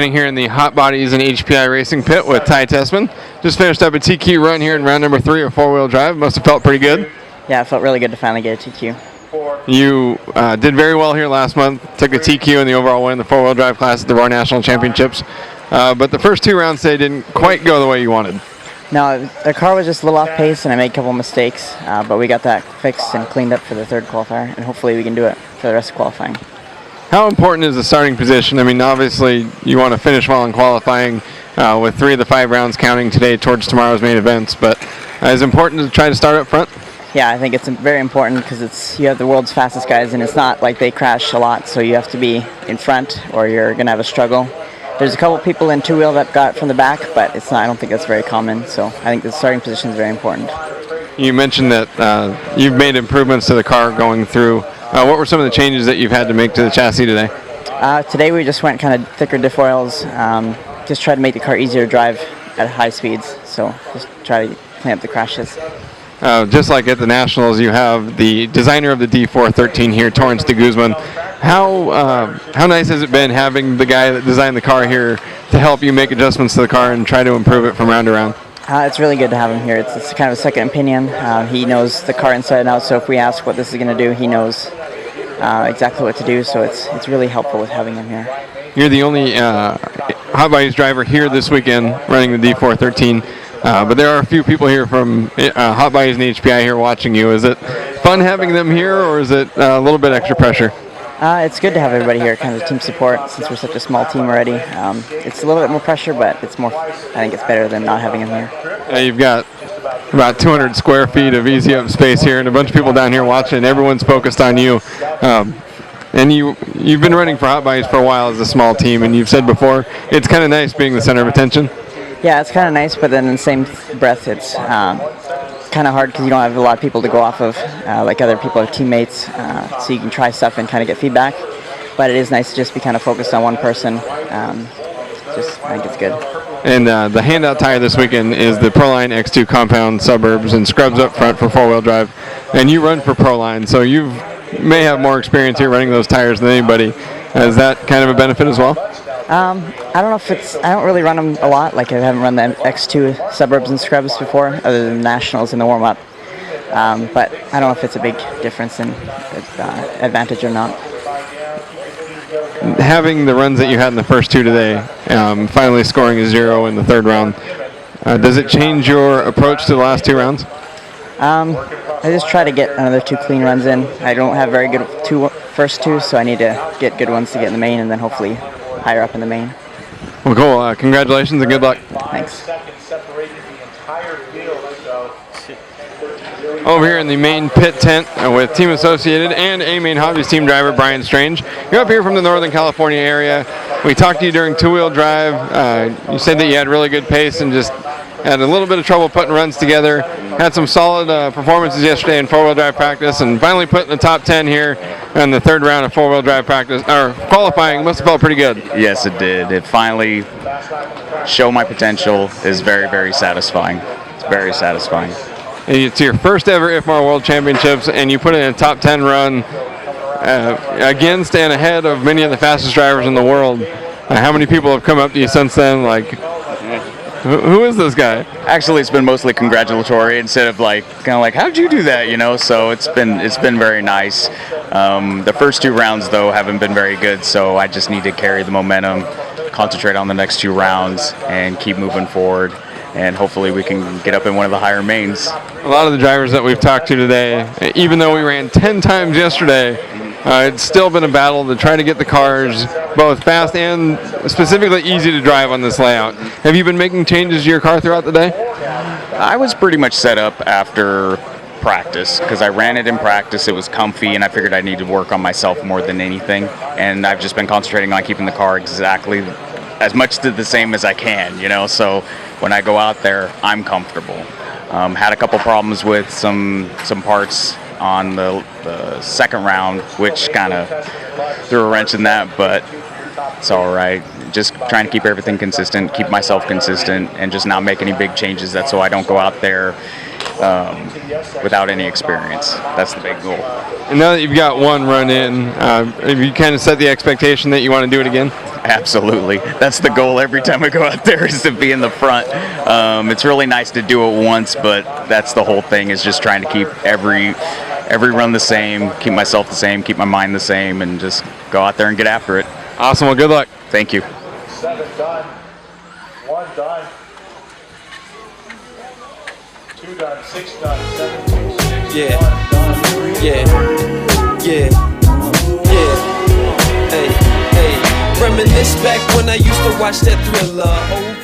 Standing here in the Hot Bodies and HPI Racing pit with Ty Tessmann. Just finished up a TQ run here in round number 3 of four-wheel drive. Must have felt pretty good. Yeah, it felt really good to finally get a TQ. You did very well here last month. Took a TQ in the overall win in the four-wheel drive class at the World National Championships. But the first 2 rounds today didn't quite go the way you wanted. No, the car was just a little off pace, and I made a couple mistakes. But we got that fixed and cleaned up for the third qualifier, and hopefully we can do it for the rest of qualifying. How important is the starting position? I mean, obviously you want to finish well in qualifying with 3 of the 5 rounds counting today towards tomorrow's main events, but is it important to try to start up front? Yeah, I think it's very important because you have the world's fastest guys, and it's not like they crash a lot, so you have to be in front or you're going to have a struggle. There's a couple people in two-wheel that got from the back, but it's not. I don't think that's very common, so I think the starting position is very important. You mentioned that you've made improvements to the car going through. What were some of the changes that you've had to make to the chassis today? Today we just went kind of thicker diff oils, just tried to make the car easier to drive at high speeds, so just try to clean up the crashes. Just like at the Nationals, you have the designer of the D413 here, Torrance de Guzman. How nice has it been having the guy that designed the car here to help you make adjustments to the car and try to improve it from round to round? It's really good to have him here. It's kind of a second opinion. He knows the car inside and out, so if we ask what this is going to do, he knows exactly what to do, so it's really helpful with having him here. You're the only Hot Bodies driver here this weekend running the D413, but there are a few people here from Hot Bodies and HPI here watching you. Is it fun having them here, or is it a little bit extra pressure? It's good to have everybody here, kind of team support, since we're such a small team already. It's a little bit more pressure, but it's more. I think it's better than not having them here. You've got about 200 square feet of easy up space here, and a bunch of people down here watching. Everyone's focused on you. And you've been running for Hot Bodies for a while as a small team, and you've said before it's kind of nice being the center of attention. Yeah, it's kind of nice, but then in the same breath, it's kind of hard because you don't have a lot of people to go off of, like other people are teammates, so you can try stuff and kind of get feedback. But it is nice to just be kind of focused on one person. I think it's good. And the handout tire this weekend is the Proline X2 Compound Suburbs and Scrubs up front for four-wheel drive. And you run for Proline, so you may have more experience here running those tires than anybody. Is that kind of a benefit as well? I don't know if it's. I don't really run them a lot. Like I haven't run the X2 Suburbs and Scrubs before, other than Nationals in the warm-up. But I don't know if it's a big difference in advantage or not. Having the runs that you had in the first 2 today, finally scoring a 0 in the third round, does it change your approach to the last 2 rounds? I just try to get another 2 clean runs in. I don't have very good first 2, so I need to get good ones to get in the main, and then hopefully higher up in the main. Well, cool. Congratulations and good luck. Thanks. Over here in the main pit tent with Team Associated and a Main Hobbies team driver, Brian Strange. You're up here from the Northern California area. We talked to you during two-wheel drive. You said that you had really good pace and just had a little bit of trouble putting runs together. Had some solid performances yesterday in four-wheel drive practice, and finally put in the top 10 here in the third round of four-wheel drive practice, or qualifying. Must have felt pretty good. Yes, it did. It finally showed my potential. Is very, very satisfying. It's very satisfying. It's your first ever IFMAR World Championships, and you put in a top 10 run against and ahead of many of the fastest drivers in the world. How many people have come up to you since then, like, who is this guy? Actually, it's been mostly congratulatory instead of like kind of like, how'd you do that, you know? So it's been very nice. The first 2 rounds though haven't been very good, so I just need to carry the momentum, concentrate on the next 2 rounds, and keep moving forward. And hopefully we can get up in one of the higher mains. A lot of the drivers that we've talked to today, even though we ran 10 times yesterday, it's still been a battle to try to get the cars both fast and specifically easy to drive on this layout. Have you been making changes to your car throughout the day? I was pretty much set up after practice because I ran it in practice. It was comfy, and I figured I needed to work on myself more than anything. And I've just been concentrating on keeping the car exactly as much the same as I can, you know. So when I go out there, I'm comfortable. Had a couple problems with some parts on the second round, which kind of threw a wrench in that, but it's all right. Just trying to keep everything consistent, keep myself consistent, and just not make any big changes. That's so I don't go out there without any experience. That's the big goal. And now that you've got one run in, have you kind of set the expectation that you want to do it again? absolutely. That's the goal every time I go out there, is to be in the front. It's really nice to do it once, but that's the whole thing, is just trying to keep every run the same, keep myself the same, keep my mind the same, and just go out there and get after it. Awesome. Well, good luck. Thank you. 7 done. 1 done. 2 done. 6 done. 7 6. Yeah. 1 done. 3 Yeah. Yeah. Yeah. Hey. Reminisce back when I used to watch that Thriller.